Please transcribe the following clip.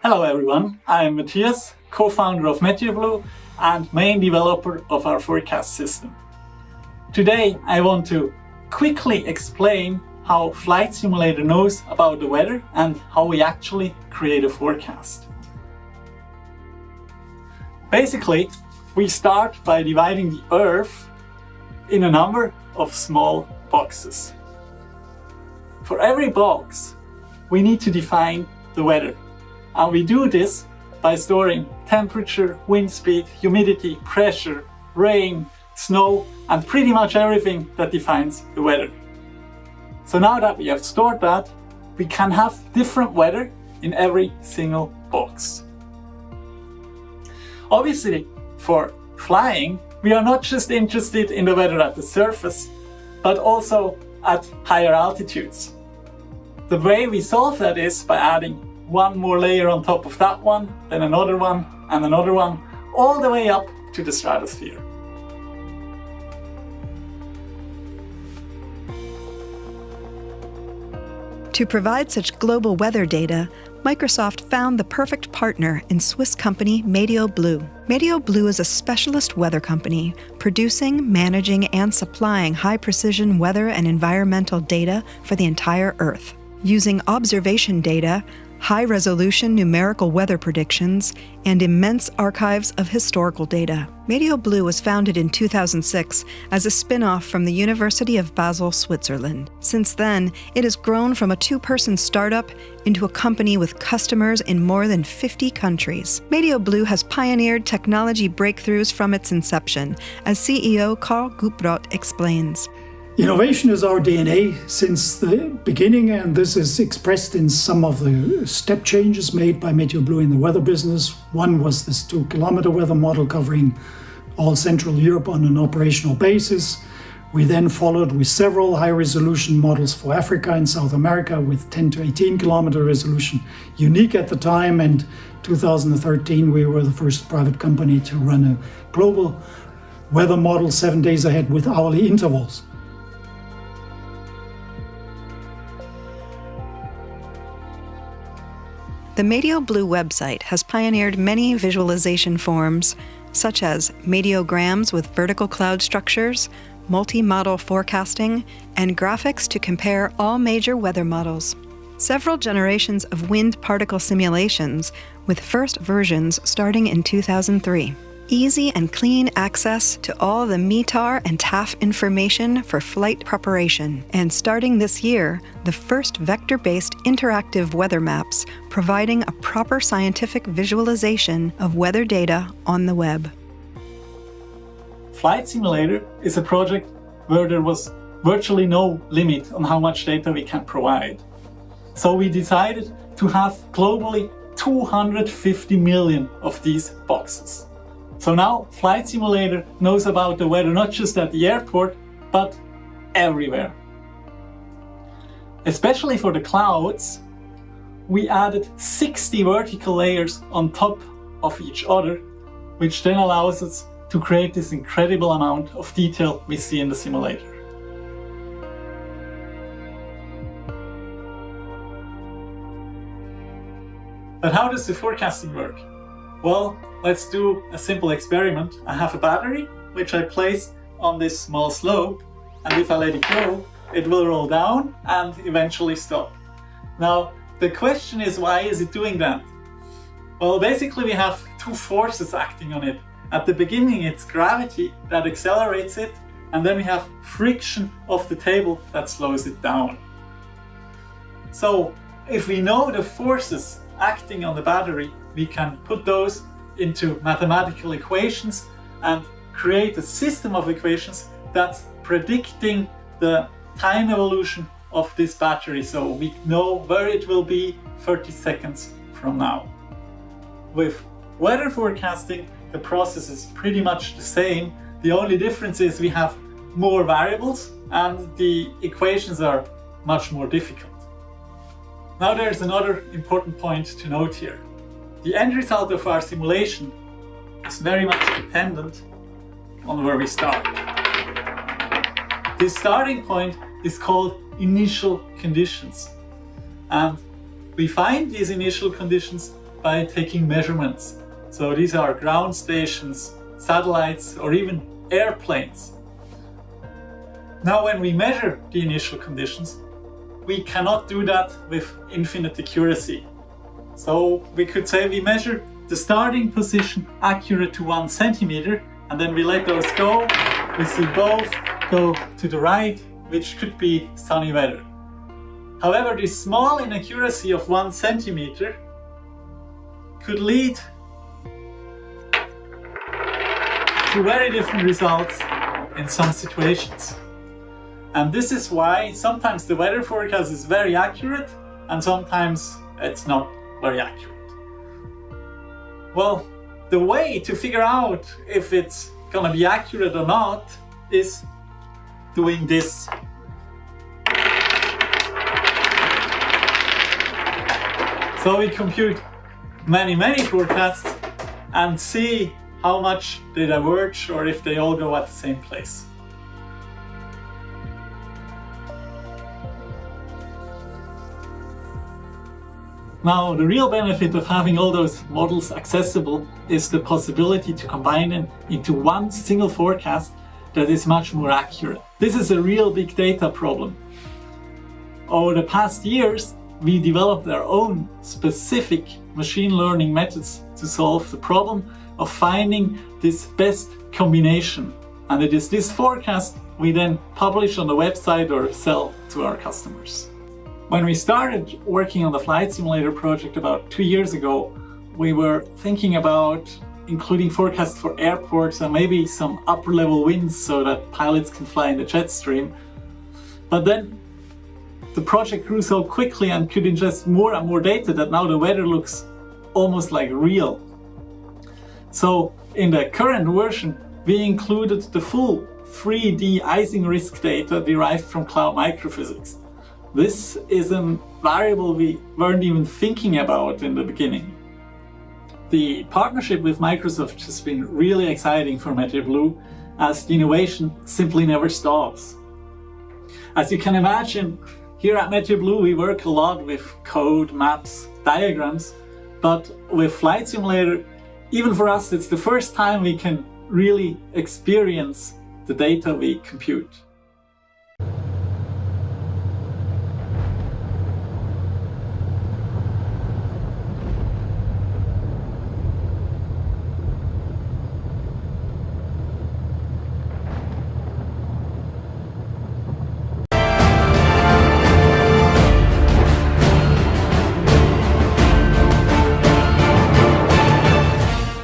Hello everyone, I'm Matthias, co-founder of Medial Blue and main developer of our forecast system. Today I want to quickly explain how Flight Simulator knows about the weather and how we actually create a forecast. Basically, we start by dividing the Earth in a number of small boxes. For every box, we need to define the weather. And we do this by storing temperature, wind speed, humidity, pressure, rain, snow, and pretty much everything that defines the weather. So now that we have stored that, we can have different weather in every single box. Obviously, for flying, we are not just interested in the weather at the surface, but also at higher altitudes. The way we solve that is by adding one more layer on top of that one, then another one, and another one, all the way up to the stratosphere. To provide such global weather data, Microsoft found the perfect partner in Swiss company Medial Blue. Medial Blue is a specialist weather company producing, managing, and supplying high-precision weather and environmental data for the entire Earth. Using observation data, high-resolution numerical weather predictions, and immense archives of historical data. Medial Blue was founded in 2006 as a spin-off from the University of Basel, Switzerland. Since then, it has grown from a two-person startup into a company with customers in more than 50 countries. Medial Blue has pioneered technology breakthroughs from its inception, as CEO Karl Gubrot explains. Innovation is our DNA since the beginning, and this is expressed in some of the step changes made by Medial Blue in the weather business. One was this 2-kilometer weather model covering all Central Europe on an operational basis. We then followed with several high-resolution models for Africa and South America with 10 to 18-kilometer resolution, unique at the time, and 2013 we were the first private company to run a global weather model 7 days ahead with hourly intervals. The Medial Blue website has pioneered many visualization forms, such as mediograms with vertical cloud structures, multi-model forecasting, and graphics to compare all major weather models. Several generations of wind particle simulations, with first versions starting in 2003. Easy and clean access to all the METAR and TAF information for flight preparation. And starting this year, the first vector-based interactive weather maps providing a proper scientific visualization of weather data on the web. Flight Simulator is a project where there was virtually no limit on how much data we can provide. So we decided to have globally 250 million of these boxes. So now Flight Simulator knows about the weather not just at the airport, but everywhere. Especially for the clouds, we added 60 vertical layers on top of each other, which then allows us to create this incredible amount of detail we see in the simulator. But how does the forecasting work? Well, let's do a simple experiment. I have a battery, which I place on this small slope, and if I let it go, it will roll down and eventually stop. Now, the question is, why is it doing that? Well, basically we have two forces acting on it. At the beginning, it's gravity that accelerates it, and then we have friction of the table that slows it down. So, if we know the forces acting on the battery, we can put those into mathematical equations and create a system of equations that's predicting the time evolution of this battery, so we know where it will be 30 seconds from now. With weather forecasting, the process is pretty much the same. The only difference is we have more variables and the equations are much more difficult. Now there's another important point to note here. The end result of our simulation is very much dependent on where we start. This starting point is called initial conditions. And we find these initial conditions by taking measurements. So these are ground stations, satellites, or even airplanes. Now when we measure the initial conditions, we cannot do that with infinite accuracy. So we could say we measure the starting position accurate to 1 centimeter, and then we let those go. We see both go to the right, which could be sunny weather. However, this small inaccuracy of 1 centimeter could lead to very different results in some situations. And this is why sometimes the weather forecast is very accurate and sometimes it's not very accurate. Well, the way to figure out if it's gonna be accurate or not is doing this. So we compute many forecasts and see how much they diverge or if they all go at the same place. Now, the real benefit of having all those models accessible is the possibility to combine them into one single forecast that is much more accurate. This is a real big data problem. Over the past years, we developed our own specific machine learning methods to solve the problem of finding this best combination. And it is this forecast we then publish on the website or sell to our customers. When we started working on the flight simulator project about 2 years ago, we were thinking about including forecasts for airports and maybe some upper level winds so that pilots can fly in the jet stream. But then the project grew so quickly and could ingest more and more data that now the weather looks almost like real. So in the current version, we included the full 3D icing risk data derived from cloud microphysics. This is a variable we weren't even thinking about in the beginning. The partnership with Microsoft has been really exciting for Medial Blue, as the innovation simply never stops. As you can imagine, here at Medial Blue we work a lot with code, maps, diagrams, but with Flight Simulator, even for us, it's the first time we can really experience the data we compute.